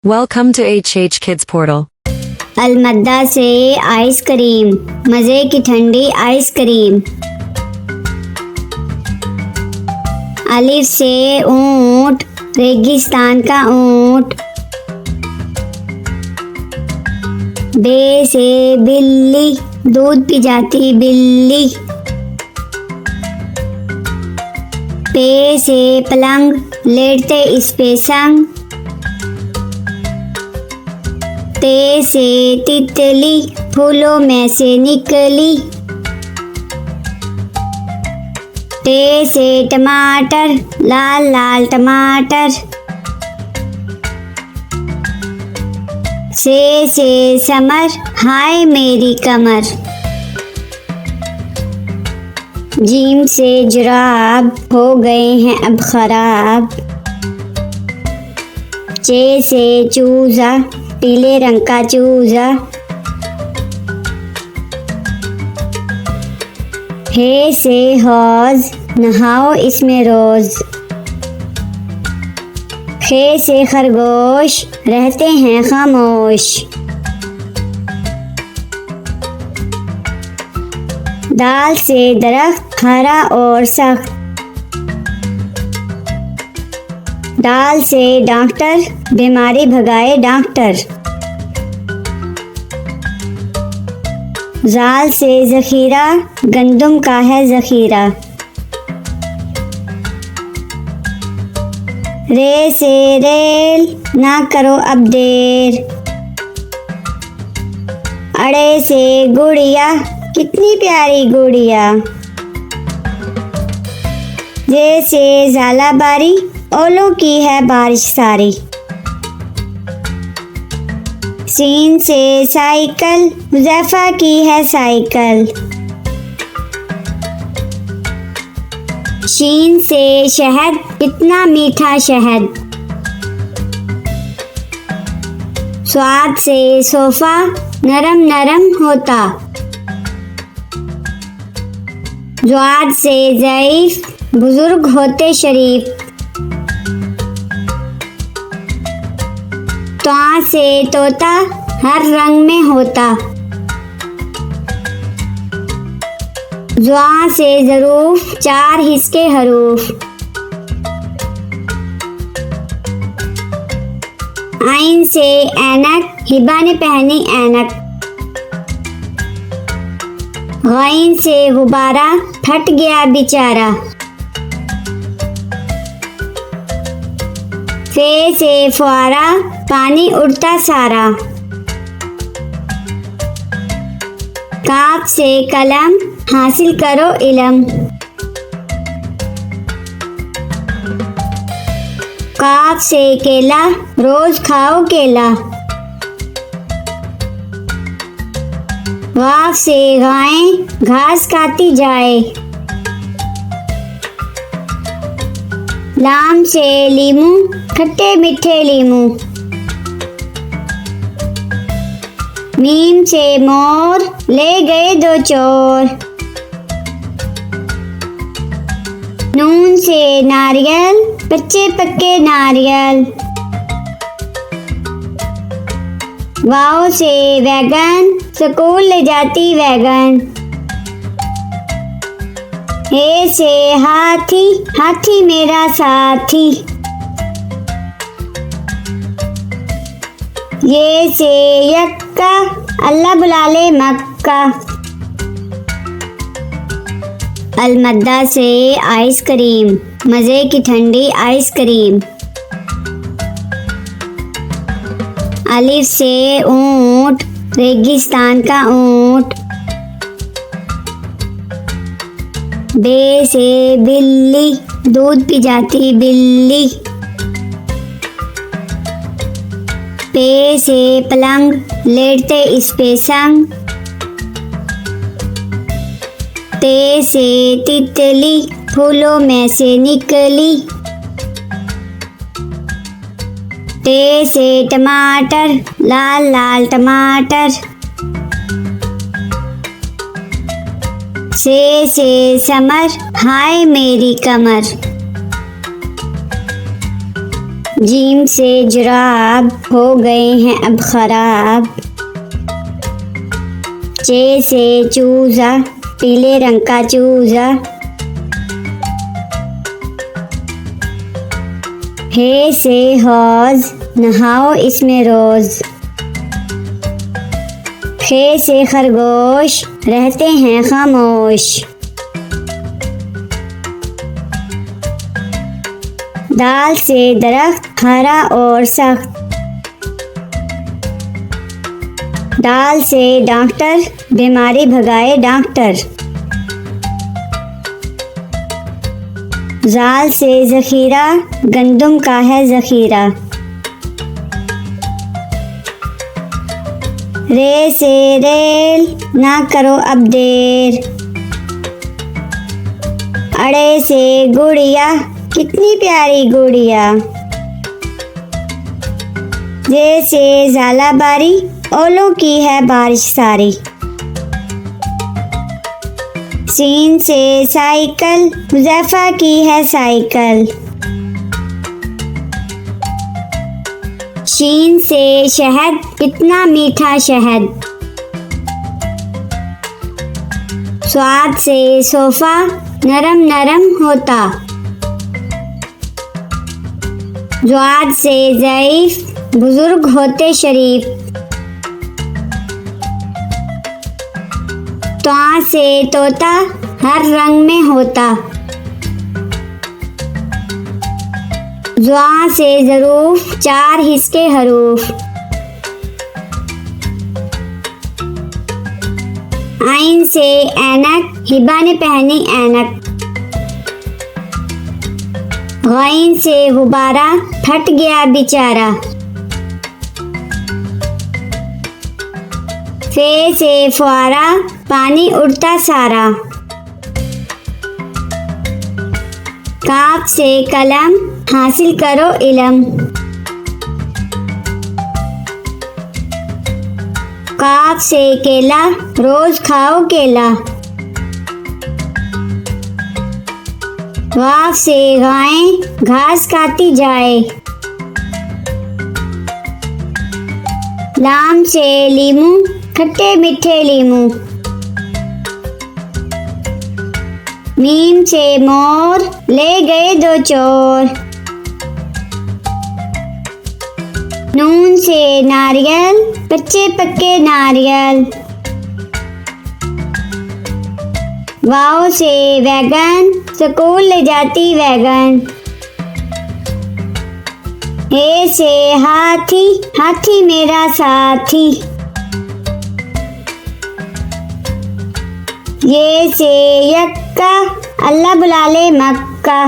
Welcome to HH Kids Portal. अलमद्दा से ice cream, मज़े की ठंडी आइसक्रीम। अलिफ से ऊंट, रेगिस्तान का ऊंट। बे से बिल्ली, दूध पी जाती बिल्ली। पे से पलंग, लेटते इस पे संग। ते से तितली, फूलों में से निकली। टे से टमाटर, लाल लाल टमाटर। से समर, हाय मेरी कमर। जीम से जुराब, हो गए हैं अब खराब। चे से चूजा, पीले रंग का चूजा। हे से हौज, नहाओ इसमें रोज। खे से खरगोश, रहते हैं खामोश। दाल से दरख्त, हरा और सख्त। दाल से डॉक्टर, बीमारी भगाए डॉक्टर। जाल से जखीरा, गंदम का है जखीरा। रे से रेल, ना करो अब देर। अड़े से गुड़िया, कितनी प्यारी गुड़िया। जे से झालाबारी, ओलों की है बारिश सारी। सीन से साइकिल, हुज़ैफा की है साइकिल। शीन से शहद, इतना मीठा शहद। स्वाद से सोफा, नरम नरम होता। ज्वाद से ज़ईफ, बुजुर्ग होते शरीफ। त्वा से तोता, हर रंग में होता। ज़्वा से ज़रूफ, चार हिस्से हरूफ। आइन से ऐनक, हिबा ने पहनी ऐनक। गैन से गुब्बारा, फट गया बेचारा। फे से फुआरा, पानी उड़ता सारा। काफ से कलम, हासिल करो इलम। काफ से केला, रोज खाओ केला। वाफ से गाय, घास खाती जाए। लाम से लीमू, खट्टे मीठे लीमू। मीम से मोर, ले गए दो चोर। नून से नारियल, कच्चे पक्के नारियल। वाव से वैगन, स्कूल ले जाती वैगन। हे से हाथी, हाथी मेरा साथी। ये से यक्का, अल्लाह बुला ले मक्का। अलमद्दा से आइसक्रीम, मज़े की ठंडी आइसक्रीम। अलिफ से ऊंट, रेगिस्तान का ऊंट। बे से बिल्ली, दूध पी जाती बिल्ली। पे से पलंग, लेटते इस पे संग। ते से तितली, फूलों में से निकली। टे से टमाटर, लाल लाल टमाटर। से समर, हाय मेरी कमर। जीम से जुराब हो गए हैं अब खराब। चे से चूजा पीले रंग का चूजा। हे से हौज नहाओ इसमें रोज। खे से खरगोश रहते हैं खामोश। दाल से दरख्त हरा और सख्त। दाल से डॉक्टर बीमारी भगाए डॉक्टर। जाल से जखीरा गंदुम का है जखीरा। रे से रेल ना करो अब देर। अड़े से गुड़िया कितनी प्यारी गुड़िया। जैसे झालाबारी ओलों की है बारिश सारी। सीन से साइकिल हुज़ैफा की है साइकिल। शीन से शहद कितना मीठा शहद। स्वाद से सोफा नरम नरम होता। ज़्वाद से ज़ईफ बुजुर्ग होते शरीफ। त्वा से तोता हर रंग में होता। ज़्वा से ज़रूफ चार हिस्से हरूफ। आइन से ऐनक हिबा ने पहनी ऐनक। गैन से गुब्बारा फट गया बेचारा। फे से फुआरा पानी उड़ता सारा। काफ से कलम हासिल करो इलम। काफ से केला रोज खाओ केला। वाफ से गाय घास खाती जाए। लाम से लीमू खट्टे मीठे लीमू। मीम से मोर ले गए दो चोर। नून से नारियल कच्चे पक्के नारियल। वाव से वैगन स्कूल ले जाती वैगन। हे से हाथी हाथी मेरा साथी। ये से यक्का अल्लाह बुला ले मक्का।